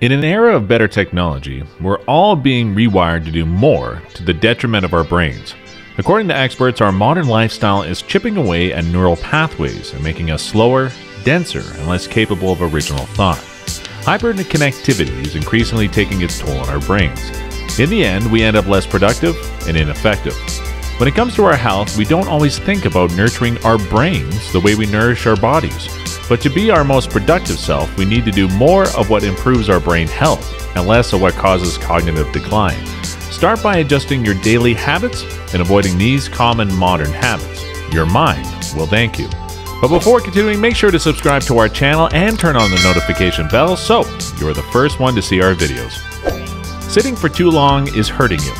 In an era of better technology, we're all being rewired to do more to the detriment of our brains. According to experts, our modern lifestyle is chipping away at neural pathways and making us slower, denser, and less capable of original thought. Hyperconnectivity is increasingly taking its toll on our brains. In the end, we end up less productive and ineffective. When it comes to our health, we don't always think about nurturing our brains the way we nourish our bodies. But to be our most productive self, we need to do more of what improves our brain health and less of what causes cognitive decline. Start by adjusting your daily habits and avoiding these common modern habits. Your mind will thank you. But before continuing, make sure to subscribe to our channel and turn on the notification bell so you're the first one to see our videos. Sitting for too long is hurting you.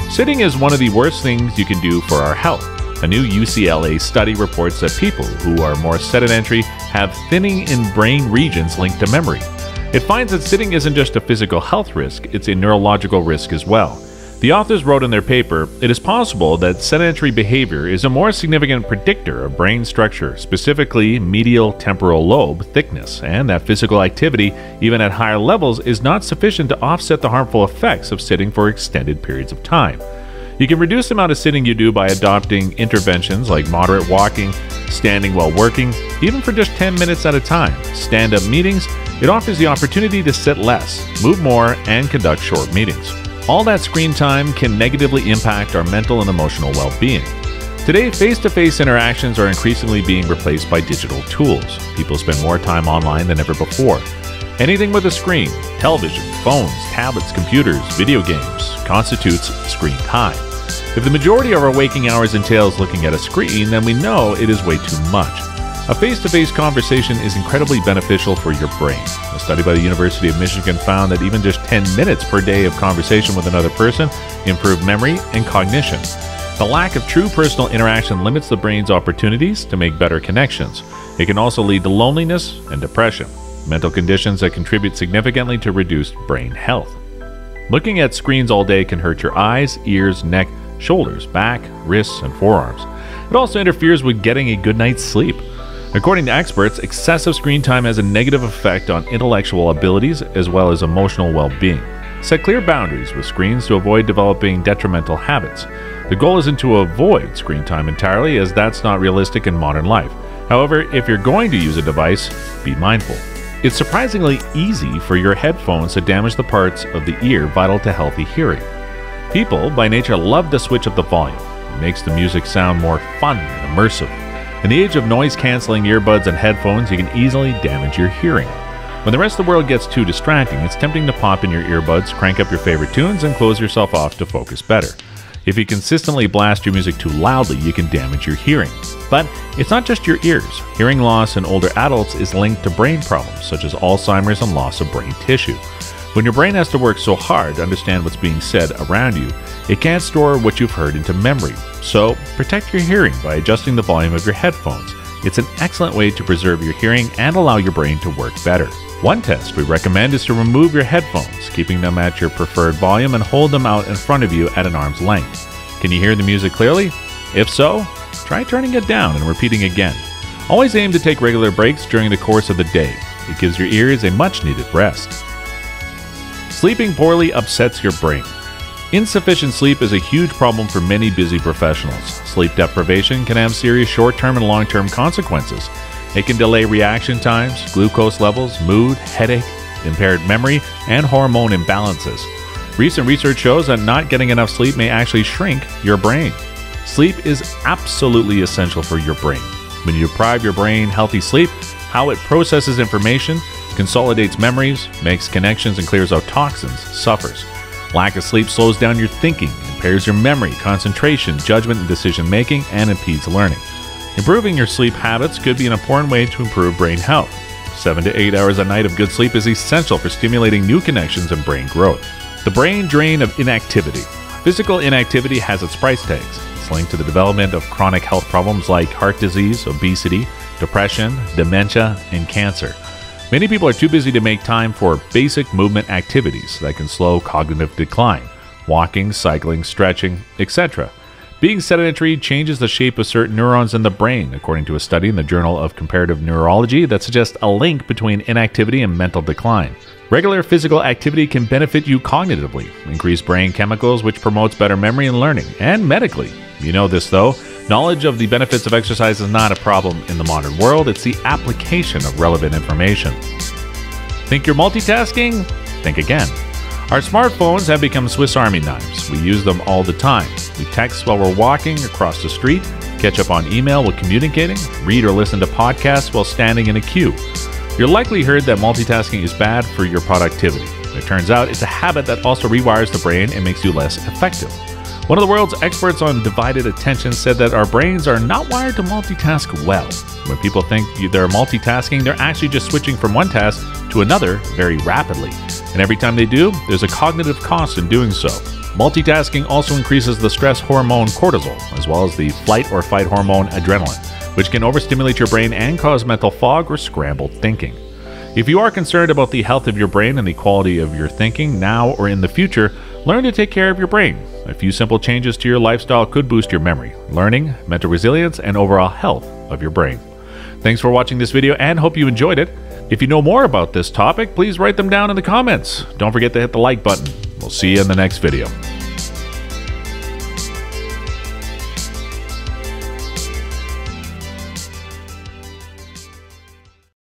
Sitting is one of the worst things you can do for our health. A new UCLA study reports that people who are more sedentary have thinning in brain regions linked to memory. It finds that sitting isn't just a physical health risk, it's a neurological risk as well. The authors wrote in their paper, it is possible that sedentary behavior is a more significant predictor of brain structure, specifically medial temporal lobe thickness, and that physical activity, even at higher levels, is not sufficient to offset the harmful effects of sitting for extended periods of time. You can reduce the amount of sitting you do by adopting interventions like moderate walking, standing while working, even for just 10 minutes at a time. Stand-up meetings, it offers the opportunity to sit less, move more, and conduct short meetings. All that screen time can negatively impact our mental and emotional well-being. Today, face-to-face interactions are increasingly being replaced by digital tools. People spend more time online than ever before. Anything with a screen, television, phones, tablets, computers, video games, constitutes screen time. If the majority of our waking hours entails looking at a screen, then we know it is way too much. A face-to-face conversation is incredibly beneficial for your brain. A study by the University of Michigan found that even just 10 minutes per day of conversation with another person improved memory and cognition. The lack of true personal interaction limits the brain's opportunities to make better connections. It can also lead to loneliness and depression, mental conditions that contribute significantly to reduced brain health. Looking at screens all day can hurt your eyes, ears, neck, shoulders, back, wrists, and forearms. It also interferes with getting a good night's sleep. According to experts, excessive screen time has a negative effect on intellectual abilities as well as emotional well-being. Set clear boundaries with screens to avoid developing detrimental habits. The goal isn't to avoid screen time entirely, as that's not realistic in modern life. However, if you're going to use a device, be mindful. It's surprisingly easy for your headphones to damage the parts of the ear vital to healthy hearing. People, by nature, love to switch up the volume. It makes the music sound more fun and immersive. In the age of noise-canceling earbuds and headphones, you can easily damage your hearing. When the rest of the world gets too distracting, it's tempting to pop in your earbuds, crank up your favorite tunes, and close yourself off to focus better. If you consistently blast your music too loudly, you can damage your hearing. But it's not just your ears. Hearing loss in older adults is linked to brain problems, such as Alzheimer's and loss of brain tissue. When your brain has to work so hard to understand what's being said around you, it can't store what you've heard into memory. So, protect your hearing by adjusting the volume of your headphones. It's an excellent way to preserve your hearing and allow your brain to work better. One test we recommend is to remove your headphones, keeping them at your preferred volume, and hold them out in front of you at an arm's length. Can you hear the music clearly? If so, try turning it down and repeating again. Always aim to take regular breaks during the course of the day. It gives your ears a much-needed rest. Sleeping poorly upsets your brain. Insufficient sleep is a huge problem for many busy professionals. Sleep deprivation can have serious short-term and long-term consequences. It can delay reaction times, glucose levels, mood, headache, impaired memory, and hormone imbalances. Recent research shows that not getting enough sleep may actually shrink your brain. Sleep is absolutely essential for your brain. When you deprive your brain healthy sleep, how it processes information, consolidates memories, makes connections, and clears out toxins suffers. Lack of sleep slows down your thinking, impairs your memory, concentration, judgment, and decision-making, and impedes learning. Improving your sleep habits could be an important way to improve brain health. 7 to 8 hours a night of good sleep is essential for stimulating new connections and brain growth. The brain drain of inactivity. Physical inactivity has its price tags. It's linked to the development of chronic health problems like heart disease, obesity, depression, dementia, and cancer. Many people are too busy to make time for basic movement activities that can slow cognitive decline, walking, cycling, stretching, etc. Being sedentary changes the shape of certain neurons in the brain, according to a study in the Journal of Comparative Neurology that suggests a link between inactivity and mental decline. Regular physical activity can benefit you cognitively, increase brain chemicals, which promotes better memory and learning, and medically. You know this though, knowledge of the benefits of exercise is not a problem in the modern world, it's the application of relevant information. Think you're multitasking? Think again. Our smartphones have become Swiss Army knives. We use them all the time. We text while we're walking across the street, catch up on email while communicating, read or listen to podcasts while standing in a queue. You're likely heard that multitasking is bad for your productivity. It turns out it's a habit that also rewires the brain and makes you less effective. One of the world's experts on divided attention said that our brains are not wired to multitask well. When people think they're multitasking, they're actually just switching from one task to another very rapidly. And every time they do, there's a cognitive cost in doing so. Multitasking also increases the stress hormone cortisol, as well as the flight or fight hormone adrenaline, which can overstimulate your brain and cause mental fog or scrambled thinking. If you are concerned about the health of your brain and the quality of your thinking now or in the future, learn to take care of your brain. A few simple changes to your lifestyle could boost your memory, learning, mental resilience, and overall health of your brain. Thanks for watching this video and hope you enjoyed it. If you know more about this topic, please write them down in the comments. Don't forget to hit the like button. We'll see you in the next video.